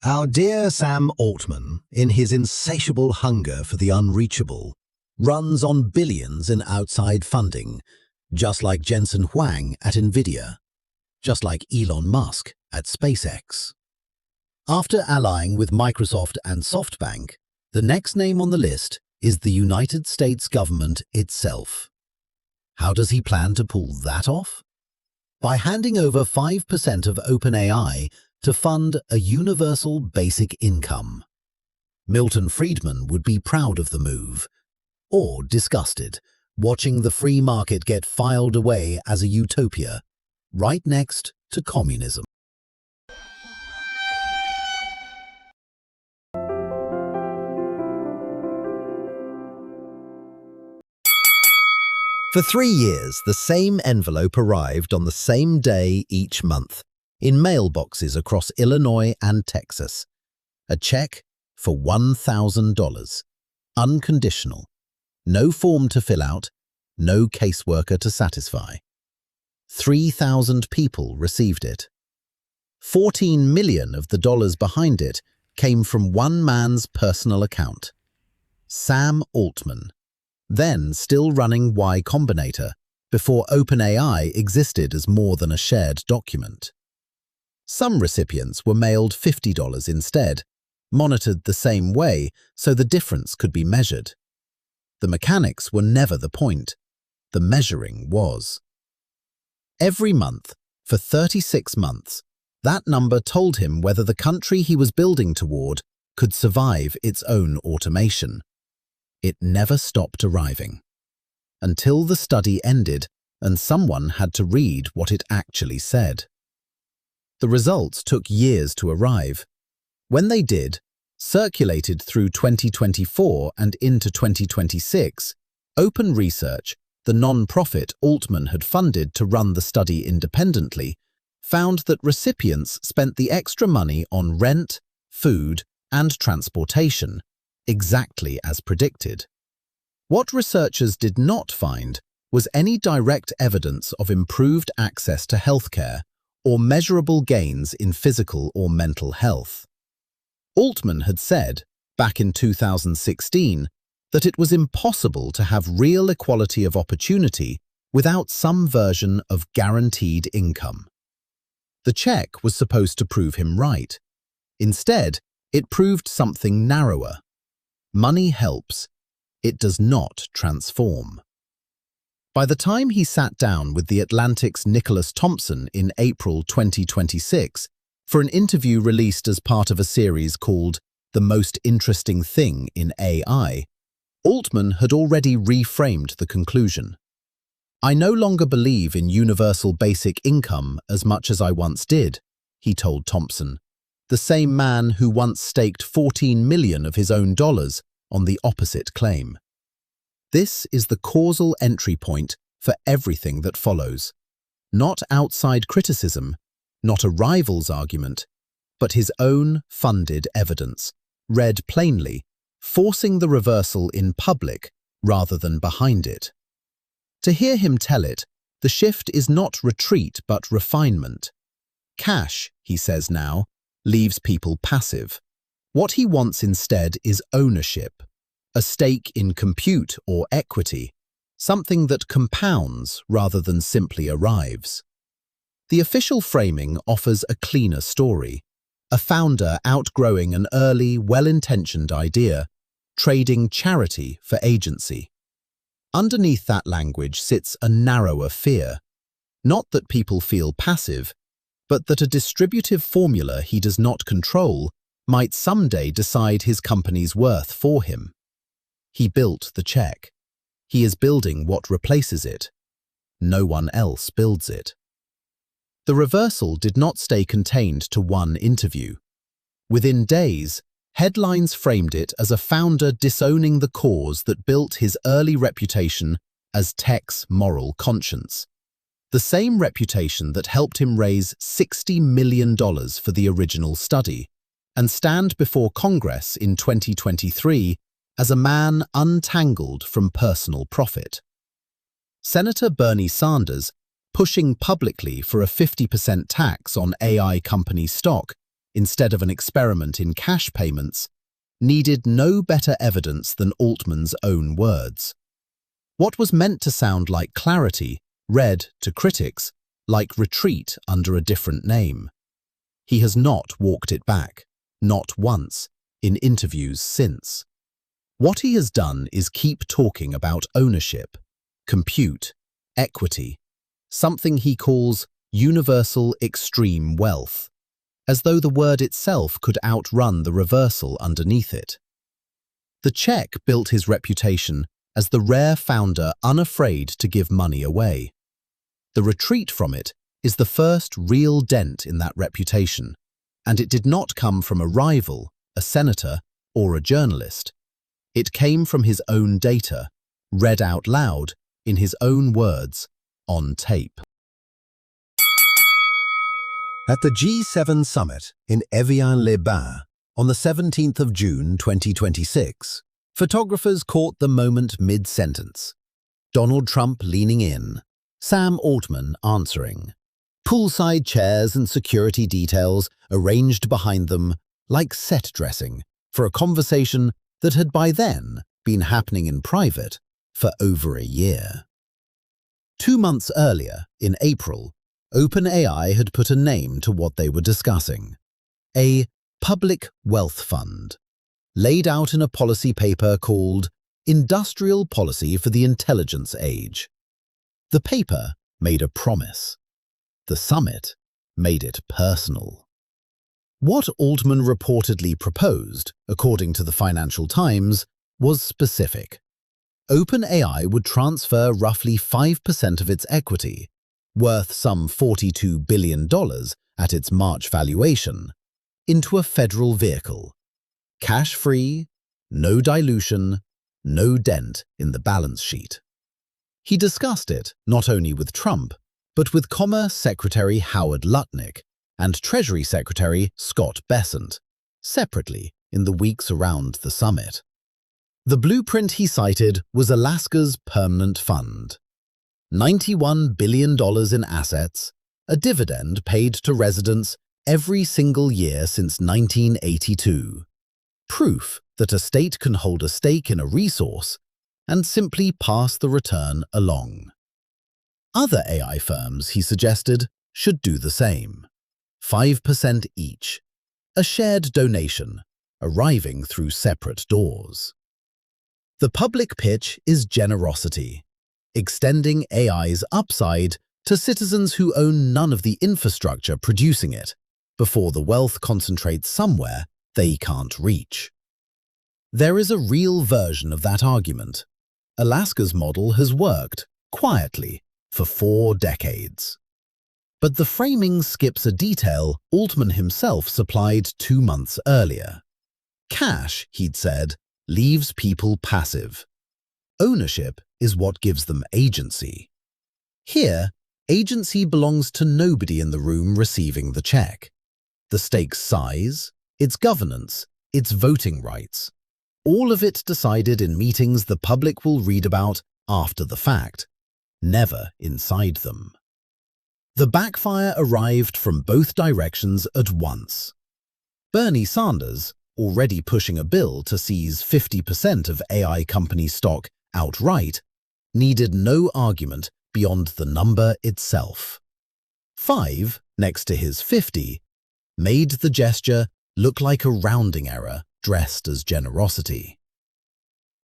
Our dear Sam Altman, in his insatiable hunger for the unreachable, runs on billions in outside funding, just like Jensen Huang at NVIDIA, just like Elon Musk at SpaceX. After allying with Microsoft and SoftBank, the next name on the list is the United States government itself. How does he plan to pull that off? By handing over 5% of OpenAI to fund a universal basic income. Milton Friedman would be proud of the move, or disgusted, watching the free market get filed away as a utopia, right next to communism. For 3 years, the same envelope arrived on the same day each month, in mailboxes across Illinois and Texas. A check for $1,000. Unconditional. No form to fill out, no caseworker to satisfy. 3,000 people received it. 14 million of the dollars behind it came from one man's personal account. Sam Altman, then still running Y Combinator, before OpenAI existed as more than a shared document. Some recipients were mailed $50 instead, monitored the same way so the difference could be measured. The mechanics were never the point. The measuring was. Every month, for 36 months, that number told him whether the country he was building toward could survive its own automation. It never stopped arriving. Until the study ended and someone had to read what it actually said. The results took years to arrive. When they did, circulated through 2024 and into 2026, Open Research, the non-profit Altman had funded to run the study independently, found that recipients spent the extra money on rent, food, and transportation, exactly as predicted. What researchers did not find was any direct evidence of improved access to healthcare or measurable gains in physical or mental health. Altman had said, back in 2016, that it was impossible to have real equality of opportunity without some version of guaranteed income. The check was supposed to prove him right. Instead, it proved something narrower. Money helps. It does not transform. By the time he sat down with The Atlantic's Nicholas Thompson in April 2026 for an interview released as part of a series called The Most Interesting Thing in AI, Altman had already reframed the conclusion. "I no longer believe in universal basic income as much as I once did," he told Thompson, the same man who once staked 14 million of his own dollars on the opposite claim. This is the causal entry point for everything that follows. Not outside criticism, not a rival's argument, but his own funded evidence, read plainly, forcing the reversal in public rather than behind it. To hear him tell it, the shift is not retreat but refinement. Cash, he says now, leaves people passive. What he wants instead is ownership, a stake in compute or equity, something that compounds rather than simply arrives. The official framing offers a cleaner story, a founder outgrowing an early, well-intentioned idea, trading charity for agency. Underneath that language sits a narrower fear, not that people feel passive, but that a distributive formula he does not control might someday decide his company's worth for him. He built the check. He is building what replaces it. No one else builds it. The reversal did not stay contained to one interview. Within days, headlines framed it as a founder disowning the cause that built his early reputation as tech's moral conscience. The same reputation that helped him raise $60 million for the original study and stand before Congress in 2023 as a man untangled from personal profit. Senator Bernie Sanders, pushing publicly for a 50% tax on AI company stock, instead of an experiment in cash payments, needed no better evidence than Altman's own words. What was meant to sound like clarity read, to critics, like retreat under a different name. He has not walked it back, not once, in interviews since. What he has done is keep talking about ownership, compute, equity, something he calls universal extreme wealth, as though the word itself could outrun the reversal underneath it. The check built his reputation as the rare founder unafraid to give money away. The retreat from it is the first real dent in that reputation, and it did not come from a rival, a senator, or a journalist. It came from his own data, read out loud, in his own words, on tape. At the G7 summit in Evian-les-Bains on the 17th of June 2026, photographers caught the moment mid-sentence. Donald Trump leaning in, Sam Altman answering. Poolside chairs and security details arranged behind them like set dressing for a conversation that had by then been happening in private for over a year. 2 months earlier, in April, OpenAI had put a name to what they were discussing. A public wealth fund, laid out in a policy paper called Industrial Policy for the Intelligence Age. The paper made a promise. The summit made it personal. What Altman reportedly proposed, according to the Financial Times, was specific. OpenAI would transfer roughly 5% of its equity, worth some $42 billion at its March valuation, into a federal vehicle. Cash-free, no dilution, no dent in the balance sheet. He discussed it not only with Trump, but with Commerce Secretary Howard Lutnick and Treasury Secretary Scott Bessent, separately in the weeks around the summit. The blueprint he cited was Alaska's permanent fund. $91 billion in assets, a dividend paid to residents every single year since 1982. Proof that a state can hold a stake in a resource and simply pass the return along. Other AI firms, he suggested, should do the same. 5% each, a shared donation, arriving through separate doors. The public pitch is generosity, extending AI's upside to citizens who own none of the infrastructure producing it, before the wealth concentrates somewhere they can't reach. There is a real version of that argument. Alaska's model has worked, quietly, for 4 decades. But the framing skips a detail Altman himself supplied 2 months earlier. Cash, he'd said, leaves people passive. Ownership is what gives them agency. Here, agency belongs to nobody in the room receiving the check. The stake's size, its governance, its voting rights. All of it decided in meetings the public will read about after the fact, never inside them. The backfire arrived from both directions at once. Bernie Sanders, already pushing a bill to seize 50% of AI company stock outright, needed no argument beyond the number itself. 5, next to his 50, made the gesture look like a rounding error dressed as generosity.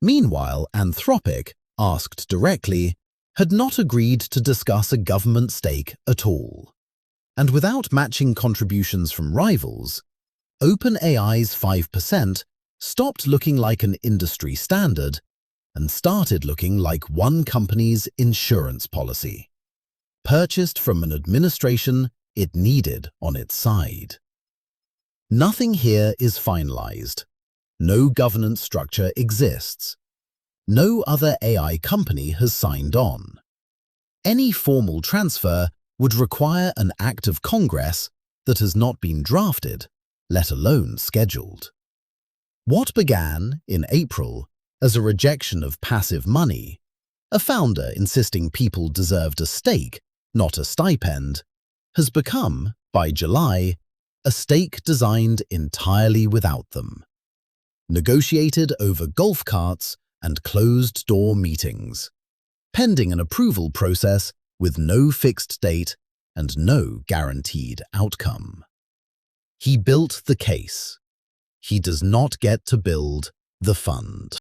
Meanwhile, Anthropic, asked directly, had not agreed to discuss a government stake at all. And without matching contributions from rivals, OpenAI's 5% stopped looking like an industry standard and started looking like one company's insurance policy, purchased from an administration it needed on its side. Nothing here is finalized. No governance structure exists. No other AI company has signed on. Any formal transfer would require an act of Congress that has not been drafted, let alone scheduled. What began, in April, as a rejection of passive money, a founder insisting people deserved a stake, not a stipend, has become, by July, A stake designed entirely without them. Negotiated over golf carts and closed-door meetings. Pending an approval process with no fixed date and no guaranteed outcome. He built the case. He does not get to build the fund.